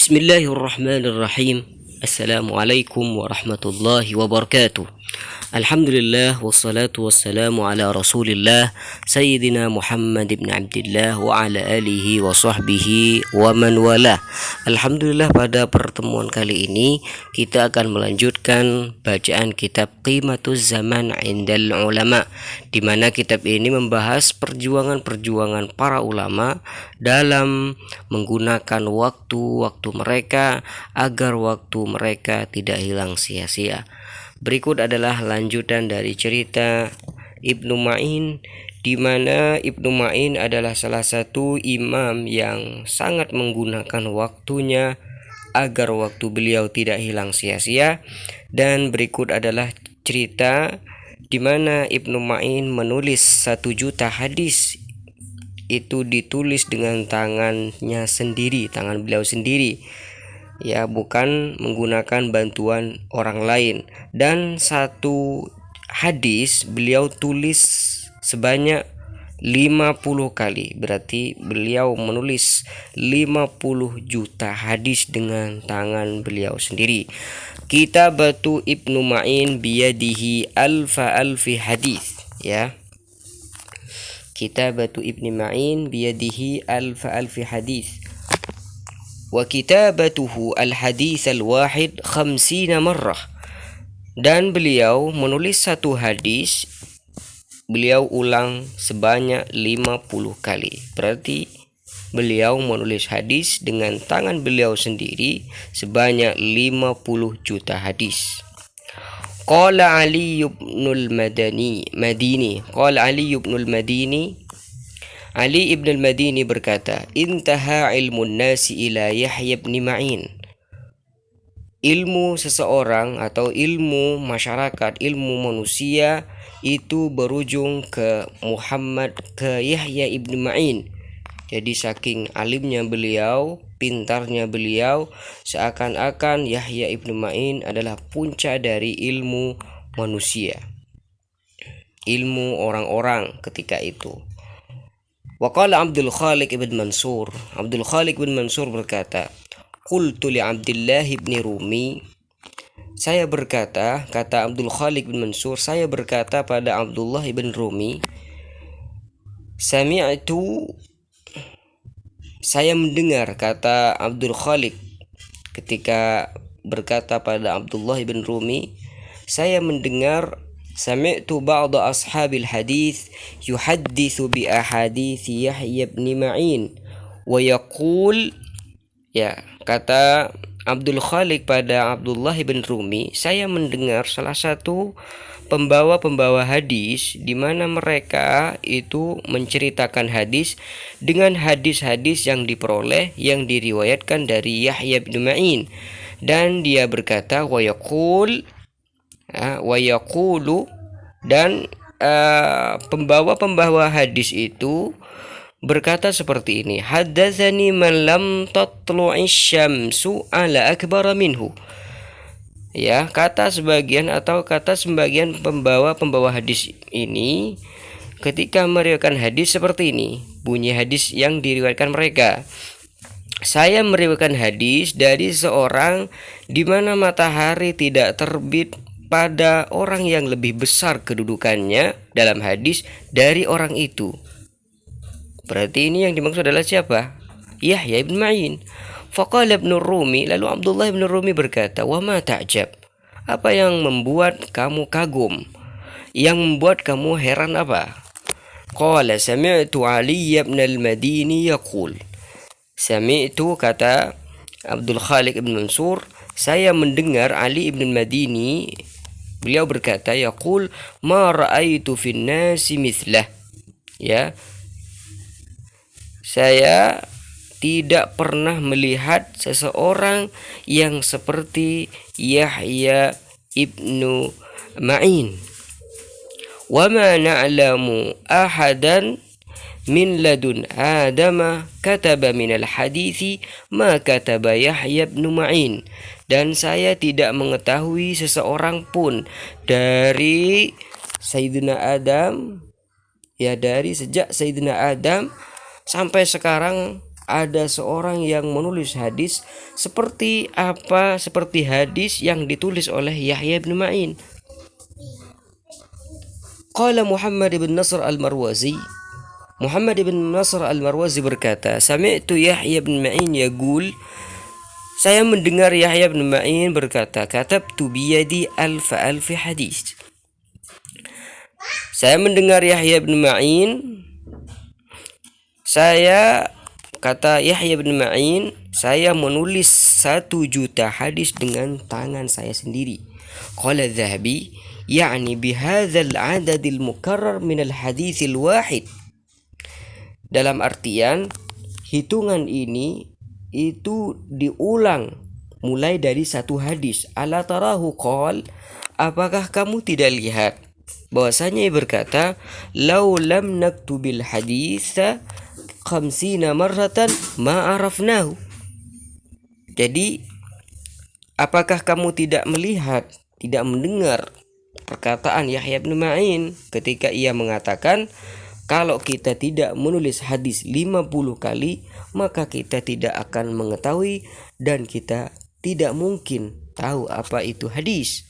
Bismillahirrahmanirrahim. Assalamualaikum warahmatullahi wabarakatuh. Alhamdulillah wassalatu wassalamu ala Rasulillah Sayyidina Muhammad ibn Abdullah wa ala alihi wa sahbihi wa man wala. Alhamdulillah, pada pertemuan kali ini kita akan melanjutkan bacaan kitab Qimatuz Zaman Indal Ulama, di mana kitab ini membahas perjuangan-perjuangan para ulama dalam menggunakan waktu-waktu mereka agar waktu mereka tidak hilang sia-sia. Berikut adalah lanjutan dari cerita Ibnu Ma'in, di mana Ibnu Ma'in adalah salah satu imam yang sangat menggunakan waktunya agar waktu beliau tidak hilang sia-sia. Dan berikut adalah cerita di mana Ibnu Ma'in menulis 1 juta hadis. Itu ditulis dengan tangannya sendiri, tangan beliau sendiri, ya, bukan menggunakan bantuan orang lain. Dan 1 hadis beliau tulis sebanyak 50 kali, berarti beliau menulis 50 juta hadis dengan tangan beliau sendiri. Kitabatu Ibnu Ma'in biyadihi alfi hadis, ya. Kitabatu Ibnu Ma'in biyadihi alfi hadis. Wa kitabatuhu al-hadits al-wahid 50 marrah. Dan beliau menulis 1 hadis, beliau ulang sebanyak 50 kali. Berarti beliau menulis hadis dengan tangan beliau sendiri sebanyak 50 juta hadis. Qala Ali ibnul Madini, qala Ali ibnul Madini, Ali ibn al-Madini berkata, intaha ilmun nasi ila Yahya ibn Ma'in. Ilmu seseorang atau ilmu masyarakat, ilmu manusia itu berujung ke Yahya ibn Ma'in. Jadi saking alimnya beliau, pintarnya beliau, seakan-akan Yahya ibn Ma'in adalah puncak dari ilmu manusia, ilmu orang-orang ketika itu. Waqala Abdul Khaliq ibn Mansur, Abdul Khaliq ibn Mansur berkata, qultu li Abdullah ibn Rumi, saya berkata, kata Abdul Khaliq ibn Mansur, saya berkata pada Abdullah ibn Rumi, sami'tu, saya mendengar, kata Abdul Khaliq ketika berkata pada Abdullah ibn Rumi, saya mendengar, sami'tu ba'da ashabil hadis yuhadditsu bi ahadits Yahya ibn Ma'in wa yaqul, ya, kata Abdul Khaliq pada Abdullah ibn Rumi, saya mendengar salah satu pembawa-pembawa hadis di mana mereka itu menceritakan hadis dengan hadis-hadis yang diperoleh, yang diriwayatkan dari Yahya ibn Ma'in, dan dia berkata wa yaqulu, dan pembawa-pembawa hadis itu berkata seperti ini, haddatsani man lam tatlu'is syamsu ala akbar minhu. Ya, kata sebagian pembawa hadis ini ketika meriwayatkan hadis seperti ini, bunyi hadis yang diriwayatkan mereka, saya meriwayatkan hadis dari seorang di mana matahari tidak terbit pada orang yang lebih besar kedudukannya dalam hadis dari orang itu. Berarti ini yang dimaksud adalah siapa? Yahya ibn Ma'in. Faqala ibn Rumi, lalu Abdullah ibn Rumi berkata, wa ma ta'jab, apa yang membuat kamu kagum, yang membuat kamu heran apa? Qala sami'tu Ali ibn al-Madini yaqul, sami'tu, kata Abdul Khaliq ibn Mansur, saya mendengar Ali ibn al-Madini, beliau berkata, yaqul ma ra'aitu fin nasi mithlah, ya, saya tidak pernah melihat seseorang yang seperti Yahya ibnu Ma'in. Wa ma na'lamu ahadan min ladun Adama kataba minal hadithi ma kataba Yahya ibn Ma'in. Dan saya tidak mengetahui seseorang pun dari Sayyidina Adam, ya, dari sejak Sayyidina Adam sampai sekarang ada seorang yang menulis hadis seperti apa? Seperti hadis yang ditulis oleh Yahya bin Ma'in. Qala Muhammad bin Nasr al-Marwazi. Muhammad bin Nasr al-Marwazi berkata, Sami'tu Yahya bin Ma'in yaqul, saya mendengar Yahya bin Ma'in berkata, katabtu biyadi alfa hadis. Saya mendengar Yahya bin Ma'in, kata Yahya bin Ma'in, saya menulis 1.000.000 hadis dengan tangan saya sendiri. Qala Dhahabi, yani bihadzal adadil mukarrar minal hadithil wahid. Dalam artian, hitungan ini itu diulang mulai dari satu hadis. Ala tarahu qal, apakah kamu tidak lihat bahwasanya ia berkata, lau lam naktubil haditha 50 marratan ma arafnahu. Jadi apakah kamu tidak melihat, tidak mendengar perkataan Yahya bin Ma'in ketika ia mengatakan, kalau kita tidak menulis hadis 50 kali, maka kita tidak akan mengetahui dan kita tidak mungkin tahu apa itu hadis.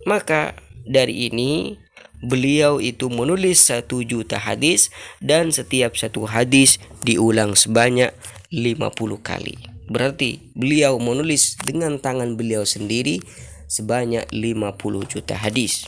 Maka dari ini beliau itu menulis 1.000.000 hadis dan setiap satu hadis diulang sebanyak 50 kali. Berarti beliau menulis dengan tangan beliau sendiri sebanyak 50 juta hadis.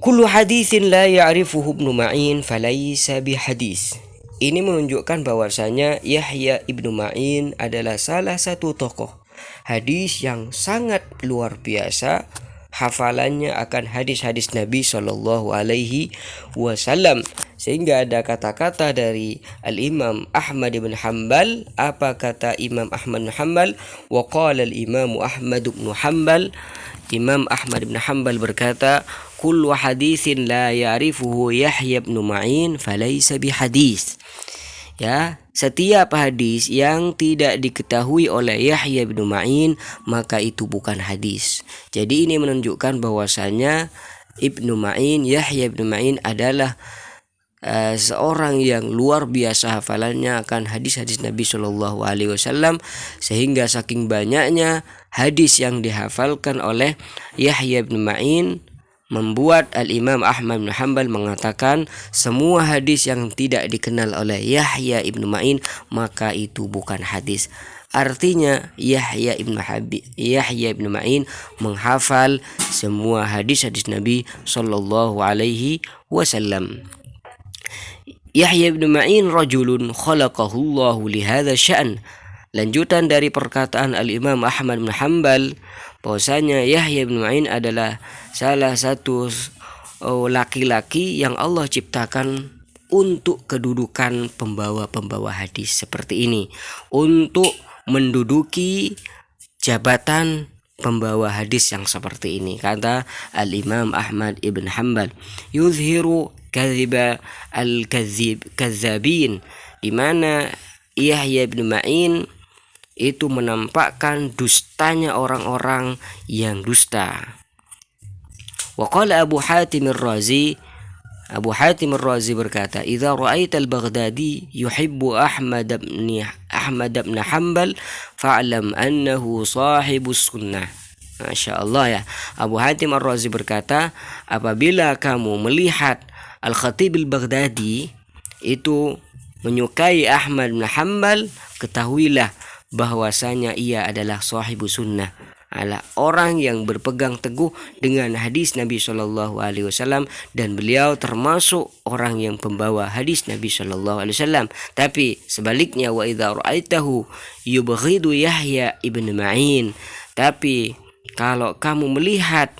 Kullu haditsin la ya'rifuhu Ibnu Ma'in falaysa bihadis. Ini menunjukkan bahwasanya Yahya ibnu Ma'in adalah salah satu tokoh hadis yang sangat luar biasa hafalannya akan hadis-hadis Nabi Shallallahu Alaihi Wasallam, sehingga ada kata-kata dari Al-Imam Ahmad bin Hanbal. Apa kata Imam Ahmad bin Hanbal? Wa qala al-Imam Ahmad bin Hanbal, Imam Ahmad bin Hanbal berkata, kullu haditsin la ya'rifuhu Yahya bin Ma'in falaysa bihadis. Ya, setiap hadis yang tidak diketahui oleh Yahya bin Ma'in maka itu bukan hadis. Jadi ini menunjukkan bahwasanya Ibnu Ma'in, Yahya bin Ma'in adalah seorang yang luar biasa hafalannya akan hadis-hadis Nabi Shallallahu Alaihi Wasallam, sehingga saking banyaknya hadis yang dihafalkan oleh Yahya bin Ma'in membuat Al-Imam Ahmad bin Hanbal mengatakan semua hadis yang tidak dikenal oleh Yahya ibnu Ma'in maka itu bukan hadis. Artinya Yahya ibnu Ma'in menghafal semua hadis-hadis Nabi Sallallahu Alaihi Wasallam. Yahya ibnu Ma'in rajulun khalaqahullahu lihadza sya'n. Lanjutan dari perkataan Al-Imam Ahmad bin Hanbal bahwasanya Yahya bin Ma'in adalah salah satu laki-laki yang Allah ciptakan untuk kedudukan pembawa hadis seperti ini, untuk menduduki jabatan pembawa hadis yang seperti ini. Kata Al-Imam Ahmad ibn Hanbal, yuzhiru kadhiba al-kazzabin, di mana Yahya bin Ma'in itu menampakkan dustanya orang-orang yang dusta. Wa qala Abu Hatim ar-Razi, Abu Hatim ar-Razi berkata, idza ra'aita al-Baghdadi yuhibbu Ahmad ibn Hanbal fa'lam annahu sahibus sunnah. Masya Allah ya. Abu Hatim ar-Razi berkata, apabila kamu melihat Al-Khatib al-Baghdadi itu menyukai Ahmad bin Hanbal, ketahuilah bahwasanya ia adalah sahibu sunnah, adalah orang yang berpegang teguh dengan hadis Nabi Shallallahu Alaihi Wasallam, dan beliau termasuk orang yang pembawa hadis Nabi Shallallahu Alaihi Wasallam. Tapi sebaliknya, wa idza ra'aitahu yubghidu Yahya ibn Ma'in, tapi kalau kamu melihat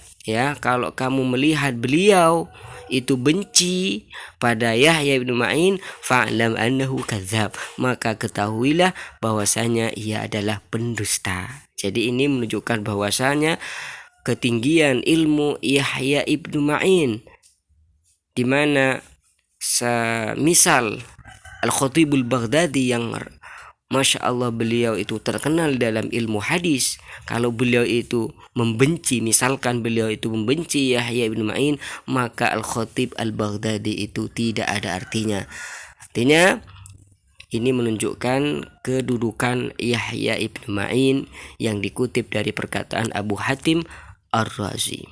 beliau itu benci pada Yahya bin Ma'in, fa'lam annahu kadzab, maka ketahuilah bahwasanya ia adalah pendusta. Jadi ini menunjukkan bahwasanya ketinggian ilmu Yahya ibnu Ma'in, di mana semisal Al-Khatibul Baghdadi yang Masya Allah, beliau itu terkenal dalam ilmu hadis. Kalau beliau itu membenci, misalkan beliau itu membenci Yahya ibn Ma'in, maka Al-Khatib Al-Baghdadi itu tidak ada artinya. Artinya ini menunjukkan kedudukan Yahya ibn Ma'in yang dikutip dari perkataan Abu Hatim Ar-Razi.